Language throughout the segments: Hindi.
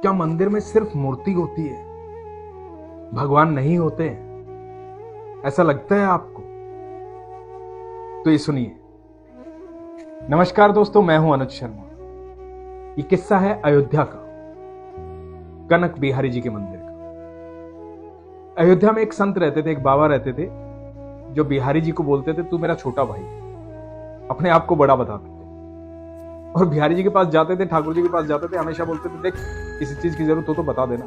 क्या मंदिर में सिर्फ मूर्ति होती है, भगवान नहीं होते? ऐसा लगता है आपको? तो ये सुनिए। नमस्कार दोस्तों, मैं हूं अनुज शर्मा। ये किस्सा है अयोध्या का, कनक बिहारी जी के मंदिर का। अयोध्या में एक संत रहते थे, एक बाबा रहते थे, जो बिहारी जी को बोलते थे तू मेरा छोटा भाई, अपने आप को बड़ा बताते थे। और बिहारी जी के पास जाते थे, ठाकुर जी के पास जाते थे, हमेशा बोलते थे देख किसी चीज की जरूरत हो तो बता देना,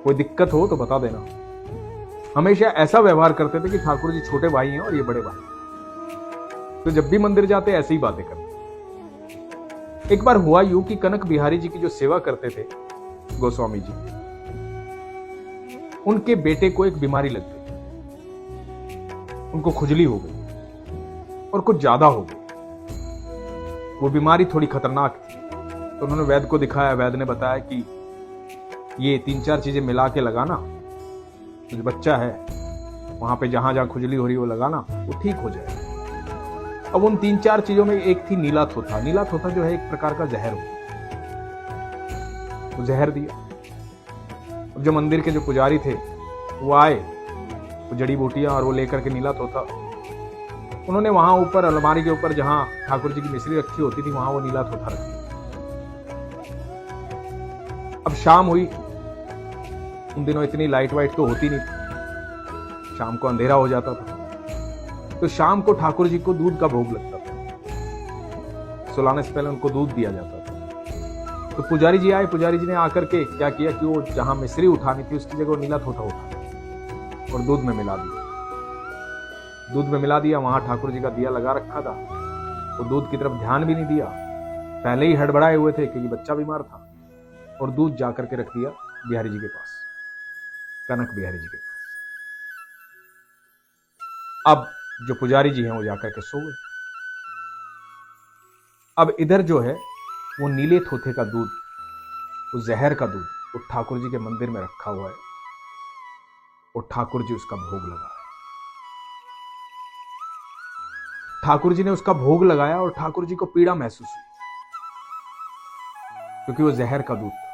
कोई दिक्कत हो तो बता देना। हमेशा ऐसा व्यवहार करते थे कि ठाकुर जी छोटे भाई हैं और ये बड़े भाई। तो जब भी मंदिर जाते ऐसी ही बातें करते। एक बार हुआ यूं कि कनक बिहारी जी की जो सेवा करते थे गोस्वामी जी, उनके बेटे को एक बीमारी लग गई। उनको खुजली हो गई और कुछ ज्यादा हो गई। वो बीमारी थोड़ी खतरनाक थी। तो उन्होंने वैद्य को दिखाया। वैद्य ने बताया कि ये 3-4 चीजें मिला के लगाना, जो बच्चा है वहां पे जहां जहां खुजली हो रही है वो लगाना, वो ठीक हो जाएगा। अब उन 3-4 चीजों में एक थी नीला थोथा। नीला थोथा जो है एक प्रकार का जहर होता, तो जहर दिया। अब जो मंदिर के जो पुजारी थे वो आए, वो जड़ी बूटियां और वो लेकर के नीला थोथा, उन्होंने वहां ऊपर अलमारी के ऊपर जहां ठाकुर जी की मिश्री रखी होती थी वहां वो नीला थोथा रख दिया। अब शाम हुई। उन दिनों इतनी लाइट वाइट तो होती नहीं थी, शाम को अंधेरा हो जाता था। तो शाम को ठाकुर जी को दूध का भोग लगता था, सुलाने से पहले उनको दूध दिया जाता था। तो पुजारी जी आए। पुजारी जी ने आकर के क्या किया कि वो जहां मिश्री उठानी थी उसकी जगह नीला थोथा उठा और दूध में मिला दिया। दूध में मिला दिया। वहां ठाकुर जी का दिया लगा रखा था। वो दूध की तरफ ध्यान भी नहीं दिया। पहले ही हड़बड़ाए हुए थे क्योंकि बच्चा बीमार था। और दूध जाकर के रख दिया बिहारी जी के पास, कनक बिहारी जी के पास। अब जो पुजारी जी हैं वो जाकर के सो गए। अब इधर जो है वो नीले थोथे का दूध, वो जहर का दूध, वो ठाकुर जी के मंदिर में रखा हुआ है और ठाकुर जी उसका भोग लगा रहे हैं। ठाकुर जी ने उसका भोग लगाया और ठाकुर जी को पीड़ा महसूस हुई क्योंकि वो जहर का दूध था।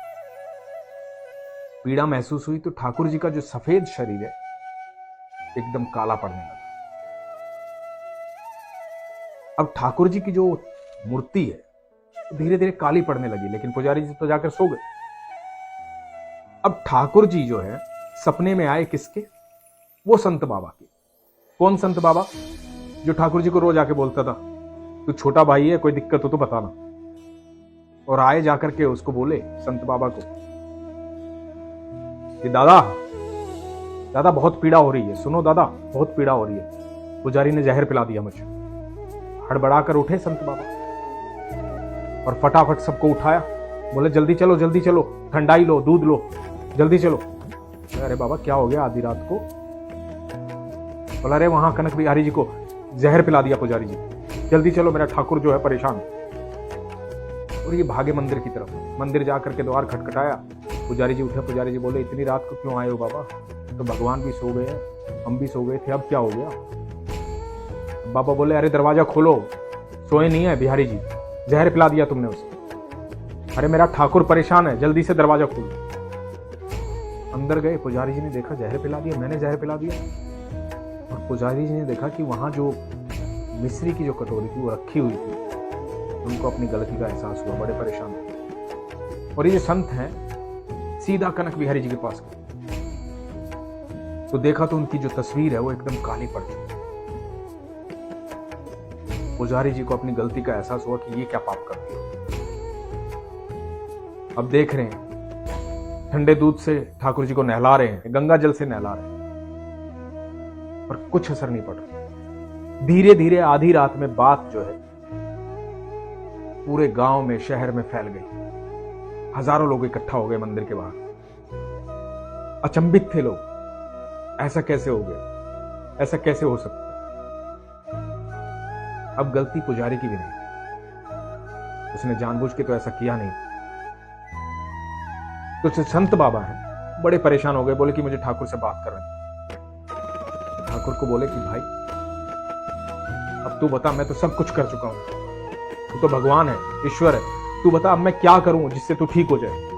पीड़ा महसूस हुई तो ठाकुर जी का जो सफेद शरीर है एकदम काला पड़ने लगा। अब ठाकुर जी की जो मूर्ति है धीरे धीरे काली पड़ने लगी, लेकिन पुजारी जी तो जाकर सो गए। अब ठाकुर जी जो है सपने में आए किसके? वो संत बाबा के। कौन संत बाबा? जो ठाकुर जी को रोज आके बोलता था तू छोटा भाई है, कोई दिक्कत हो तो बताना। और आए जाकर के उसको बोले संत बाबा को कि दादा दादा बहुत पीड़ा हो रही है, सुनो दादा बहुत पीड़ा हो रही है, पुजारी ने जहर पिला दिया मुझे। हड़बड़ाकर उठे संत बाबा और फटाफट सबको उठाया। बोले जल्दी चलो, ठंडाई लो, दूध लो, जल्दी चलो। अरे बाबा क्या हो गया आधी रात को? बोला अरे वहां कनक बिहारी जी को जहर पिला दिया पुजारी जी, जल्दी चलो, मेरा ठाकुर जो है परेशान। और ये भागे मंदिर की तरफ। मंदिर जाकर के द्वार खटखटाया। पुजारी जी उठे। पुजारी जी बोले इतनी रात को क्यों आए हो बाबा? तो भगवान भी सो गए हैं, हम भी सो गए थे, अब क्या हो गया? बाबा बोले अरे दरवाजा खोलो, सोए नहीं है बिहारी जी, जहर पिला दिया तुमने उसे। अरे मेरा ठाकुर परेशान है, जल्दी से दरवाजा खोलो। अंदर गए। पुजारी जी ने देखा जहर पिला दिया, मैंने जहर पिला दिया। और पुजारी जी ने देखा कि वहां जो मिश्री की जो कटोरी थी वो रखी हुई थी। उनको अपनी गलती का एहसास हुआ, बड़े परेशान हुए। और ये जो संत हैं सीधा कनक बिहारी जी के पास गए तो देखा तो उनकी जो तस्वीर है वो एकदम काली पड़ चुकी। पुजारी जी को अपनी गलती का एहसास हुआ कि ये क्या पाप कर दिया। अब देख रहे हैं ठंडे दूध से ठाकुर जी को नहला रहे हैं, गंगा जल से नहला रहे हैं, पर कुछ असर नहीं पड़ रहा। धीरे धीरे आधी रात में बात जो है पूरे गांव में, शहर में फैल गई। हजारों लोग इकट्ठा हो गए मंदिर के बाहर। अचंभित थे लोग, ऐसा कैसे हो गया, ऐसा कैसे हो सकता? अब गलती पुजारी की भी नहीं, उसने जानबूझ के तो ऐसा किया नहीं। तो जो संत बाबा हैं बड़े परेशान हो गए। बोले कि मुझे ठाकुर से बात करनी। ठाकुर को बोले कि भाई अब तू बता, मैं तो सब कुछ कर चुका हूं, तू तो भगवान है, ईश्वर है, तू बता अब मैं क्या करूं जिससे तू ठीक हो जाए।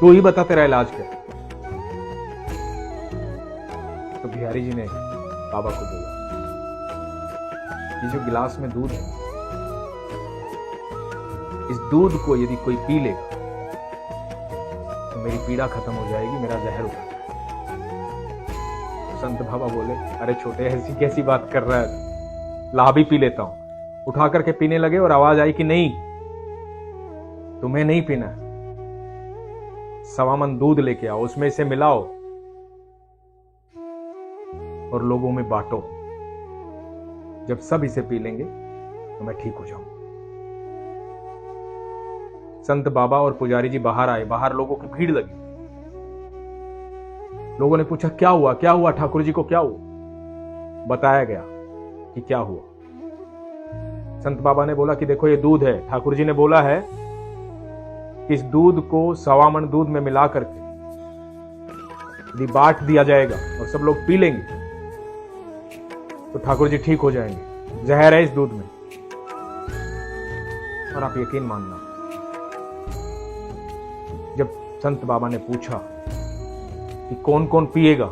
तू ही बता तेरा इलाज क्या। तो बिहारी जी ने बाबा को बोला, ये जो गिलास में दूध है, इस दूध को यदि कोई पी लेगा तो मेरी पीड़ा खत्म हो जाएगी, मेरा जहर उतर जाएगा। संत बाबा बोले, अरे छोटे ऐसी कैसी बात कर रहा है, ला भी पी लेता हूं। उठा करके पीने लगे और आवाज आई कि नहीं, तुम्हें नहीं पीना, 1.25 मन दूध लेके आओ, उसमें इसे मिलाओ और लोगों में बांटो। जब सब इसे पी लेंगे तो मैं ठीक हो जाऊंगा। संत बाबा और पुजारी जी बाहर आए, बाहर लोगों की भीड़ लगी। लोगों ने पूछा, क्या हुआ, क्या हुआ, ठाकुर जी को क्या हुआ। बताया गया कि क्या हुआ। संत बाबा ने बोला कि देखो ये दूध है, ठाकुर जी ने बोला है कि इस दूध को 1.25 मन दूध में मिला करके यदि बांट दिया जाएगा और सब लोग पी लेंगे तो ठाकुर जी ठीक हो जाएंगे। जहर है इस दूध में। और आप यकीन मानना, जब संत बाबा ने पूछा कि कौन कौन पिएगा,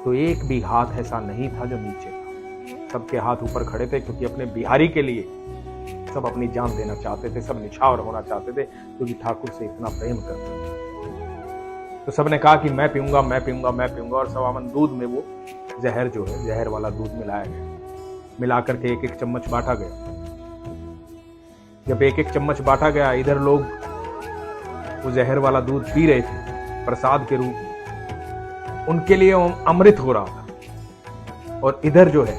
तो एक भी हाथ ऐसा नहीं था जो नीचे था। सबके हाथ ऊपर खड़े थे, क्योंकि अपने बिहारी के लिए सब अपनी जान देना चाहते थे, सब निछावर होना चाहते थे, क्योंकि ठाकुर से इतना प्रेम करते थे। तो सबने कहा कि मैं पीऊंगा, मैं पीऊंगा, मैं पीऊंगा। और 1.25 मन दूध में वो जहर जो है, जहर वाला दूध मिलाया गया। मिलाकर के एक एक चम्मच बांटा गया। जब एक एक चम्मच बांटा गया, इधर लोग वो जहर वाला दूध पी रहे थे प्रसाद के रूप में, उनके लिए अमृत हो रहा था। और इधर जो है,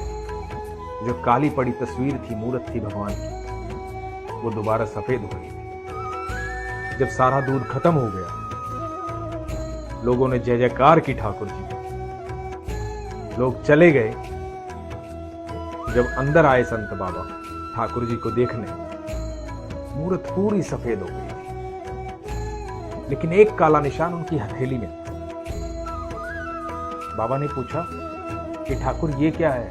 जो काली पड़ी तस्वीर थी, मूर्त थी भगवान की, वो दोबारा सफेद हो गई थी। जब सारा दूध खत्म हो गया, लोगों ने जय जयकार की ठाकुर जी। लोग चले गए। जब अंदर आए संत बाबा ठाकुर जी को देखने, मूर्त पूरी सफेद हो गई थी, लेकिन एक काला निशान उनकी हथेली में था। बाबा ने पूछा कि ठाकुर ये क्या है,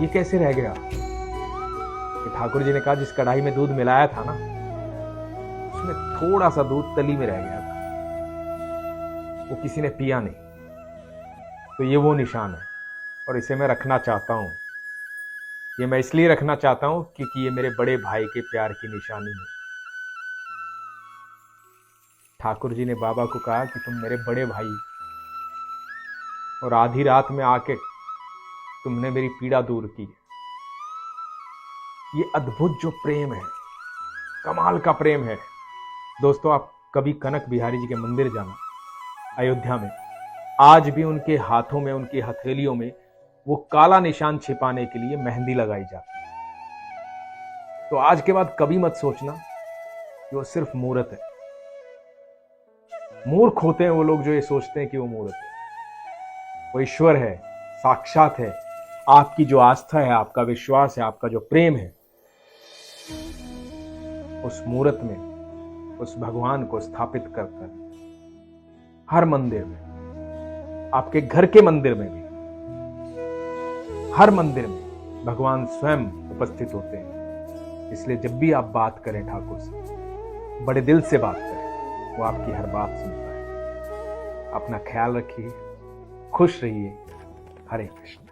ये कैसे रह गया। कि ठाकुर जी ने कहा, जिस कढ़ाई में दूध मिलाया था ना, उसमें थोड़ा सा दूध तली में रह गया था, वो किसी ने पिया नहीं। तो ये वो निशान है और इसे मैं रखना चाहता हूं। ये मैं इसलिए रखना चाहता हूं क्योंकि ये मेरे बड़े भाई के प्यार की निशानी है। ठाकुर जी ने बाबा को कहा कि तुम मेरे बड़े भाई, और आधी रात में आके तुमने मेरी पीड़ा दूर की। ये अद्भुत जो प्रेम है, कमाल का प्रेम है। दोस्तों, आप कभी कनक बिहारी जी के मंदिर जाना, अयोध्या में, आज भी उनके हाथों में, उनकी हथेलियों में वो काला निशान छिपाने के लिए मेहंदी लगाई जाती है। तो आज के बाद कभी मत सोचना कि वो सिर्फ मूर्त है। मूर्ख होते हैं वो लोग जो ये सोचते हैं कि वो मूर्त है। वो ईश्वर है, साक्षात है। आपकी जो आस्था है, आपका विश्वास है, आपका जो प्रेम है, उस मूर्त में, उस भगवान को स्थापित कर हर मंदिर में, आपके घर के मंदिर में भी, हर मंदिर में भगवान स्वयं उपस्थित होते हैं। इसलिए जब भी आप बात करें ठाकुर से, बड़े दिल से बात करें, वो आपकी हर बात सुनता है। अपना ख्याल रखिए, खुश रहिए। हरे कृष्ण।